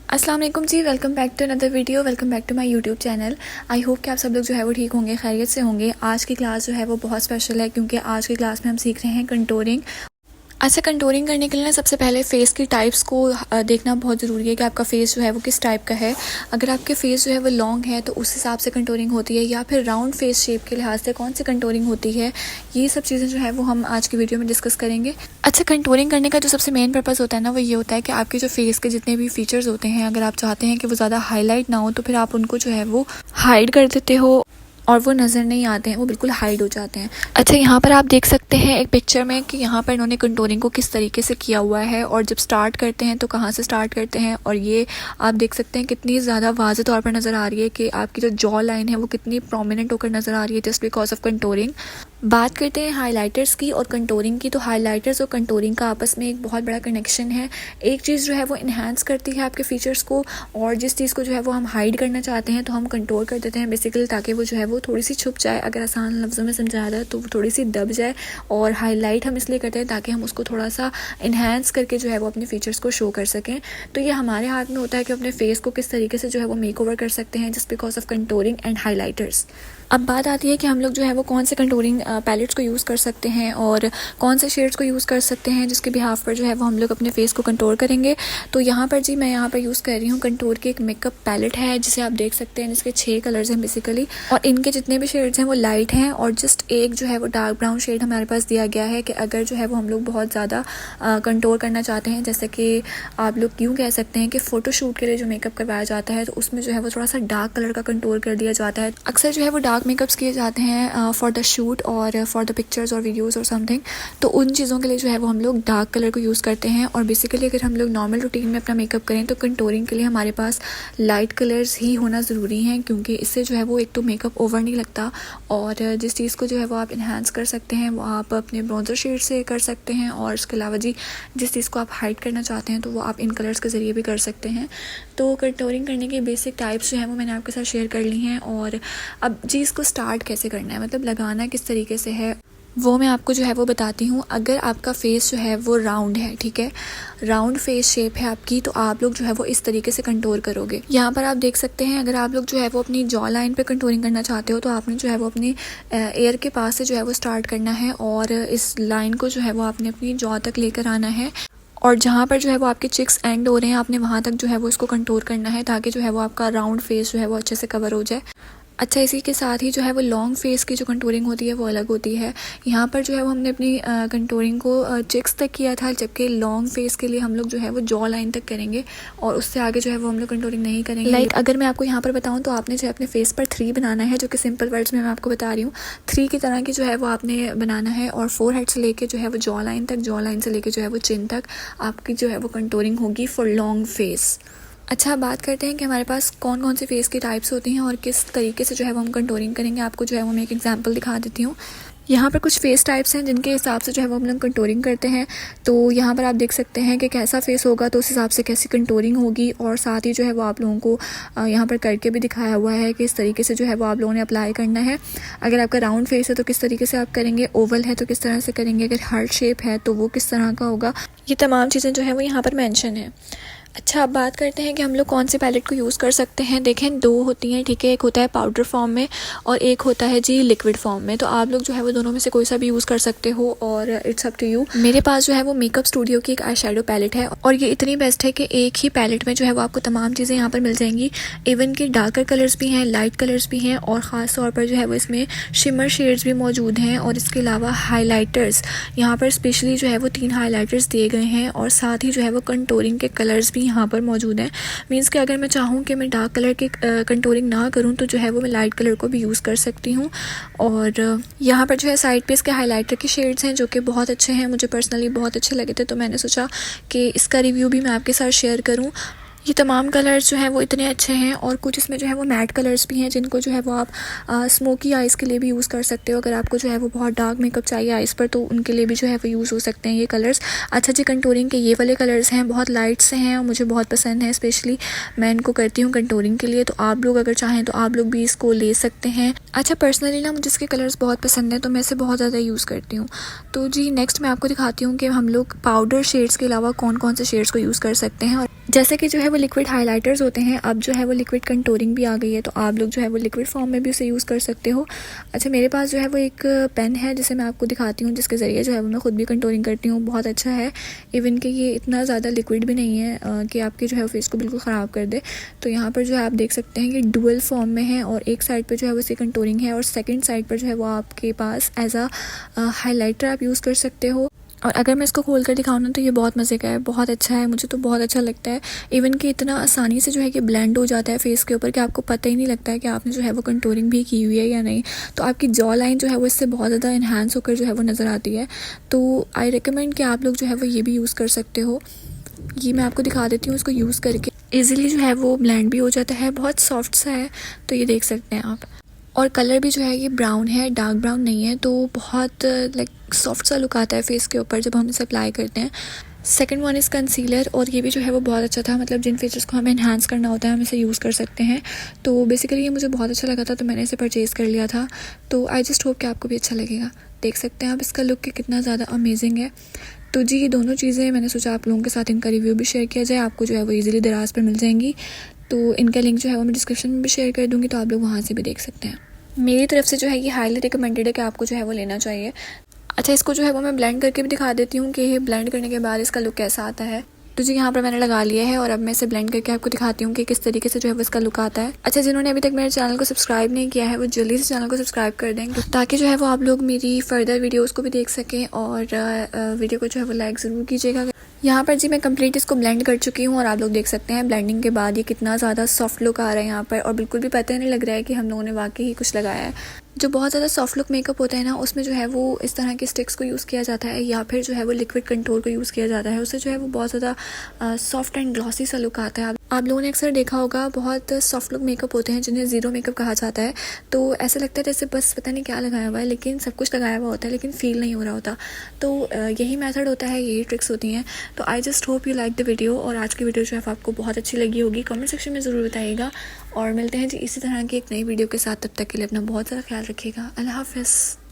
अस्सलाम वालेकुम जी, welcome back to another video. Welcome back to my YouTube channel. I hope कि आप सब लोग जो है वो ठीक होंगे, खैरियत से होंगे। आज की क्लास जो है वो बहुत स्पेशल है क्योंकि आज की क्लास में हम सीख रहे हैं कंटूरिंग। अच्छा, कंटूरिंग करने के लिए ना सबसे पहले फ़ेस की टाइप्स को देखना बहुत ज़रूरी है कि आपका फ़ेस जो है वो किस टाइप का है। अगर आपके फ़ेस जो है वो लॉन्ग है तो उस हिसाब से कंटूरिंग होती है, या फिर राउंड फ़ेस शेप के लिहाज से कौन सी कंटूरिंग होती है, ये सब चीज़ें जो है वो हम आज की वीडियो में डिस्कस करेंगे। अच्छा, कंटूरिंग करने का जो सबसे मेन पर्पज़ होता है ना, वो ये होता है कि आपके जो फ़ेस के जितने भी फ़ीचर्स होते हैं, अगर आप चाहते हैं कि वो ज़्यादा हाईलाइट ना हो तो फिर आप उनको जो है वो हाइड कर देते हो और वो नज़र नहीं आते हैं, वो बिल्कुल हाइड हो जाते हैं। अच्छा, यहाँ पर आप देख सकते हैं एक पिक्चर में कि यहाँ पर इन्होंने कंटूरिंग को किस तरीके से किया हुआ है, और जब स्टार्ट करते हैं तो कहाँ से स्टार्ट करते हैं। और ये आप देख सकते हैं कितनी ज़्यादा वाज़ेह तौर पर नज़र आ रही है कि आपकी जो जॉ लाइन है वो कितनी प्रोमिनेंट होकर नज़र आ रही है जस्ट बिकॉज ऑफ कंटूरिंग। बात करते हैं हाइलाइटर्स की और कंटूरिंग की, तो हाइलाइटर्स और कंटूरिंग का आपस में एक बहुत बड़ा कनेक्शन है। एक चीज़ जो है वो इन्हांस करती है आपके फीचर्स को, और जिस चीज़ को जो है वो हम हाइड करना चाहते हैं तो हम कंटूर कर देते हैं बेसिकली, ताकि वो जो है वो थोड़ी सी छुप जाए। अगर आसान लफ्ज़ों में समझाया जाए तो वो थोड़ी सी दब जाए। और हाईलाइट हम इसलिए करते हैं ताकि हम उसको थोड़ा सा इन्हांस करके जो है वो अपने फीचर्स को शो कर सकें। तो ये हमारे हाथ में होता है कि अपने फेस को किस तरीके से जो है वो मेक ओवर कर सकते हैं just because of contouring and highlighters. अब बात आती है कि हम लोग जो है वो कौन से कंटूरिंग पैलेट्स को यूज़ कर सकते हैं और कौन से शेड्स को यूज़ कर सकते हैं जिसके बिहाफ पर जो है वो हम लोग अपने फेस को कंटूर करेंगे। तो यहाँ पर जी मैं यहाँ पर यूज़ कर रही हूँ कंटूर की एक मेकअप पैलेट है जिसे आप देख सकते हैं, जिसके 6 कलर्स हैं बेसिकली, और इनके जितने भी शेड्स हैं वो लाइट हैं और जस्ट एक जो है वो डार्क ब्राउन शेड हमारे पास दिया गया है कि अगर जो है वो हम लोग बहुत ज़्यादा कंटूर करना चाहते हैं, जैसे कि आप लोग यूँ कह सकते हैं कि फ़ोटोशूट के लिए जो मेकअप करवाया जाता है तो उसमें जो है वो थोड़ा सा डार्क कलर का कंटूर कर दिया जाता है। अक्सर जो है वो डार्क मेकअप्स किए जाते हैं फॉर द शूट और फॉर द पिक्चर्स और वीडियोस और समथिंग, तो उन चीज़ों के लिए जो है वो हम लोग डार्क कलर को यूज़ करते हैं। और बेसिकली अगर हम लोग नॉर्मल रूटीन में अपना मेकअप करें तो कंटूरिंग के लिए हमारे पास लाइट कलर्स ही होना ज़रूरी हैं, क्योंकि इससे जो है वो एक तो मेकअप ओवर नहीं लगता, और जिस चीज़ को जो है वो आप इन्हांस कर सकते हैं वो आप अपने ब्राउज़र शेड से कर सकते हैं, और इसके अलावा जी जिस चीज़ को आप हाइड करना चाहते हैं तो वो आप इन कलर्स के ज़रिए भी कर सकते हैं। तो कंटूरिंग करने की बेसिक टाइप्स जो हैं वो मैंने आपके साथ शेयर कर ली हैं। और अब जी इसको स्टार्ट कैसे करना है, मतलब लगाना किस तरीके से है, वो मैं आपको जो है वो बताती हूँ। अगर आपका फेस जो है वो राउंड है, ठीक है, राउंड फेस शेप है आपकी, तो आप लोग जो है वो इस तरीके से कंटूर करोगे। यहाँ पर आप देख सकते हैं अगर आप लोग जो है वो अपनी जॉ लाइन पे कंटूरिंग करना चाहते हो तो आपने जो है वो अपनी एयर के पास से जो है वो स्टार्ट करना है, और इस लाइन को जो है वो आपने अपनी जॉ तक लेकर आना है, और जहाँ पर जो है वो आपके चिक्स एंड हो रहे हैं आपने वहाँ तक जो है वो इसको कंटूर करना है, ताकि जो है वो आपका राउंड फेस जो है वो अच्छे से कवर हो जाए। अच्छा, इसी के साथ ही जो है वो लॉन्ग फेस की जो कंटूरिंग होती है वो अलग होती है। यहाँ पर जो है वो हमने अपनी कंटूरिंग को चिक्स तक किया था, जबकि लॉन्ग फेस के लिए हम लोग जो है वो जॉ लाइन तक करेंगे और उससे आगे जो है वो हम लोग कंटूरिंग नहीं करेंगे। लाइक अगर मैं आपको यहाँ पर बताऊँ तो आपने जो है अपने फेस पर 3 बनाना है, जो कि सिंपल वर्ड्स में मैं आपको बता रही हूँ। 3 की तरह की जो है वो आपने बनाना है, और 4 हेड से लेके जो है वो जॉ लाइन तक, जॉ लाइन से लेके जो है वो चिन तक आपकी जो है वो कंटूरिंग होगी फॉर लॉन्ग फेस। अच्छा, बात करते हैं कि हमारे पास कौन कौन से फेस की टाइप्स होती हैं और किस तरीके से जो है वो हम कंटूरिंग करेंगे। आपको जो है वो मैं एक एग्जांपल दिखा देती हूँ। यहाँ पर कुछ फेस टाइप्स हैं जिनके हिसाब से जो है वो हम लोग कंटूरिंग करते हैं। तो यहाँ पर आप देख सकते हैं कि कैसा फेस होगा तो उस हिसाब से कैसी कंटूरिंग होगी, और साथ ही जो है वो आप लोगों को यहाँ पर करके भी दिखाया हुआ है कि इस तरीके से जो है वो आप लोगों ने अप्लाई करना है। अगर आपका राउंड फेस है तो किस तरीके से आप करेंगे, ओवल है तो किस तरह से करेंगे, अगर हार्ट शेप है तो वो किस तरह का होगा, ये तमाम चीज़ें जो है वो यहाँ पर मैंशन है। अच्छा, अब बात करते हैं कि हम लोग कौन से पैलेट को यूज़ कर सकते हैं। देखें, 2 होती हैं, ठीक है, एक होता है पाउडर फॉर्म में और एक होता है जी लिक्विड फॉर्म में। तो आप लोग जो है वो दोनों में से कोई सा भी यूज़ कर सकते हो, और इट्स अप टू यू। मेरे पास जो है वो मेकअप स्टूडियो की एक आई शेडो पैलेट है, और ये इतनी बेस्ट है कि एक ही पैलेट में जो है वो आपको तमाम चीज़ें यहाँ पर मिल जाएंगी। इवन कि डार्कर कलर्स भी हैं, लाइट कलर्स भी हैं, और ख़ास तौर पर जो है वो इसमें शिमर शेड्स भी मौजूद हैं, और इसके अलावा हाईलाइटर्स यहाँ पर स्पेशली जो है वो 3 हाईलाइटर्स दिए गए हैं, और साथ ही जो है वो कंटूरिंग के कलर्स भी यहाँ पर मौजूद हैं। मीन्स कि अगर मैं चाहूँ कि मैं डार्क कलर की कंटूरिंग ना करूँ तो जो है वो मैं लाइट कलर को भी यूज़ कर सकती हूँ। और यहाँ पर जो है साइड पे इसके हाइलाइटर के शेड्स हैं जो कि बहुत अच्छे हैं, मुझे पर्सनली बहुत अच्छे लगे थे, तो मैंने सोचा कि इसका रिव्यू भी मैं आपके साथ शेयर करूँ। ये तमाम कलर्स जो हैं वो इतने अच्छे हैं, और कुछ इसमें जो है वो मैट कलर्स भी हैं जिनको जो है वो आप स्मोकी आइज़ के लिए भी यूज़ कर सकते हो। अगर आपको जो है वो बहुत डार्क मेकअप चाहिए आइज़ पर तो उनके लिए भी जो है वो यूज़ हो सकते हैं ये कलर्स। अच्छा जी, कंटूरिंग के ये वाले कलर्स हैं, बहुत लाइट से हैं और मुझे बहुत पसंद है, स्पेशली मैं इनको करती हूँ कंटूरिंग के लिए। तो आप लोग अगर चाहें तो आप लोग भी इसको ले सकते हैं। अच्छा, पर्सनली ना मुझे इसके कलर्स बहुत पसंद हैं तो मैं इसे बहुत ज़्यादा यूज़ करती हूँ। तो जी नेक्स्ट मैं आपको दिखाती हूँ कि हम लोग पाउडर शेड्स के अलावा कौन कौन से शेड्स को यूज़ कर सकते हैं। और जैसे कि जो है वो लिक्विड हाइलाइटर्स होते हैं, अब जो है वो लिक्विड कंटूरिंग भी आ गई है, तो आप लोग जो है वो लिक्विड फॉर्म में भी उसे यूज़ कर सकते हो। अच्छा, मेरे पास जो है वो एक पेन है जिसे मैं आपको दिखाती हूँ, जिसके ज़रिए जो है वो मैं ख़ुद भी कंटूरिंग करती हूँ। बहुत अच्छा है, इवन कि ये इतना ज़्यादा लिक्विड भी नहीं है कि आपके जो है वो फेस को बिल्कुल ख़राब कर दे। तो यहाँ पर जो है आप देख सकते हैं कि डुअल फॉर्म में है, और एक साइड पर जो है वो इसकी कंटूरिंग है, और सेकेंड साइड पर जो है वो आपके पास एज आ हाईलाइटर आप यूज़ कर सकते हो। और अगर मैं इसको खोल कर दिखाऊँ ना, तो ये बहुत मज़े का है, बहुत अच्छा है, मुझे तो बहुत अच्छा लगता है। इवन कि इतना आसानी से जो है कि ब्लेंड हो जाता है फेस के ऊपर कि आपको पता ही नहीं लगता है कि आपने जो है वो कंटूरिंग भी की हुई है या नहीं। तो आपकी जॉ लाइन जो है वो इससे बहुत ज़्यादा इन्हांस होकर जो है वो नज़र आती है। तो आई रिकमेंड कि आप लोग जो है वो ये भी यूज़ कर सकते हो। ये मैं आपको दिखा देती हूँ, इसको यूज़ करके ईज़िली जो है वो ब्लेंड भी हो जाता है, बहुत सॉफ्ट सा है, तो ये देख सकते हैं आप। और कलर भी जो है ये ब्राउन है, डार्क ब्राउन नहीं है, तो बहुत लाइक सॉफ्ट सा लुक आता है फेस के ऊपर जब हम इसे अप्लाई करते हैं। सेकंड वन इज़ कंसीलर, और ये भी जो है वो बहुत अच्छा था, मतलब जिन फीचर्स को हमें इन्हांस करना होता है हम इसे यूज़ कर सकते हैं। तो बेसिकली ये मुझे बहुत अच्छा लगा था, तो मैंने इसे परचेज़ कर लिया था। तो आई जस्ट होप कि आपको भी अच्छा लगेगा। देख सकते हैं आप इसका लुक कितना ज़्यादा अमेजिंग है। तो जी, ये दोनों चीज़ें मैंने सोचा आप लोगों के साथ इनका रिव्यू भी शेयर किया जाए, आपको जो है वो ईज़िली दराज पर मिल जाएंगी। तो इनका लिंक जो है वो मैं डिस्क्रिप्शन में भी शेयर कर दूँगी, तो आप लोग वहाँ से भी देख सकते हैं। मेरी तरफ से जो है ये हाईली रिकमेंडेड है कि आपको जो है वो लेना चाहिए। अच्छा, इसको जो है वो मैं ब्लेंड करके भी दिखा देती हूँ कि ब्लेंड करने के बाद इसका लुक कैसा आता है। तो जी, यहाँ पर मैंने लगा लिया है, और अब मैं इसे ब्लेंड करके आपको दिखाती हूँ कि किस तरीके से जो है वो इसका लुक आता है। अच्छा, जिन्होंने अभी तक मेरे चैनल को सब्सक्राइब नहीं किया है वो जल्दी से चैनल को सब्सक्राइब कर दें, ताकि जो है वो आप लोग मेरी फर्दर वीडियोज़ को भी देख सकें, और वीडियो को जो है वो लाइक ज़रूर कीजिएगा। यहाँ पर जी मैं कंप्लीट इसको ब्लेंड कर चुकी हूँ, और आप लोग देख सकते हैं ब्लेंडिंग के बाद ये कितना ज़्यादा सॉफ्ट लुक आ रहा है यहाँ पर, और बिल्कुल भी पता नहीं लग रहा है कि हम लोगों ने वाकई ही कुछ लगाया है। जो बहुत ज़्यादा सॉफ्ट लुक मेकअप होता है ना, उसमें जो है वो इस तरह के स्टिक्स को यूज़ किया जाता है, या फिर जो है वो लिक्विड कंटूर को यूज़ किया जाता है, उससे जो है वो बहुत ज़्यादा सॉफ्ट एंड ग्लॉसी सा लुक आता है। आप लोगों ने अक्सर देखा होगा बहुत सॉफ्ट लुक मेकअप होते हैं जिन्हें ज़ीरो मेकअप कहा जाता है, तो ऐसा लगता है जैसे बस पता नहीं क्या लगाया हुआ है, लेकिन सब कुछ लगाया हुआ होता है लेकिन फील नहीं हो रहा होता। तो यही मेथड होता है, यही ट्रिक्स होती हैं। तो I just hope you like the video, और आज की वीडियो जो है आपको बहुत अच्छी लगी होगी, कमेंट सेक्शन में ज़रूर बताइएगा। और मिलते हैं जी इसी तरह की एक नई वीडियो के साथ, तब तक के लिए अपना बहुत ज़्यादा ख्याल रखिएगा। अल्लाह हाफ़िज़।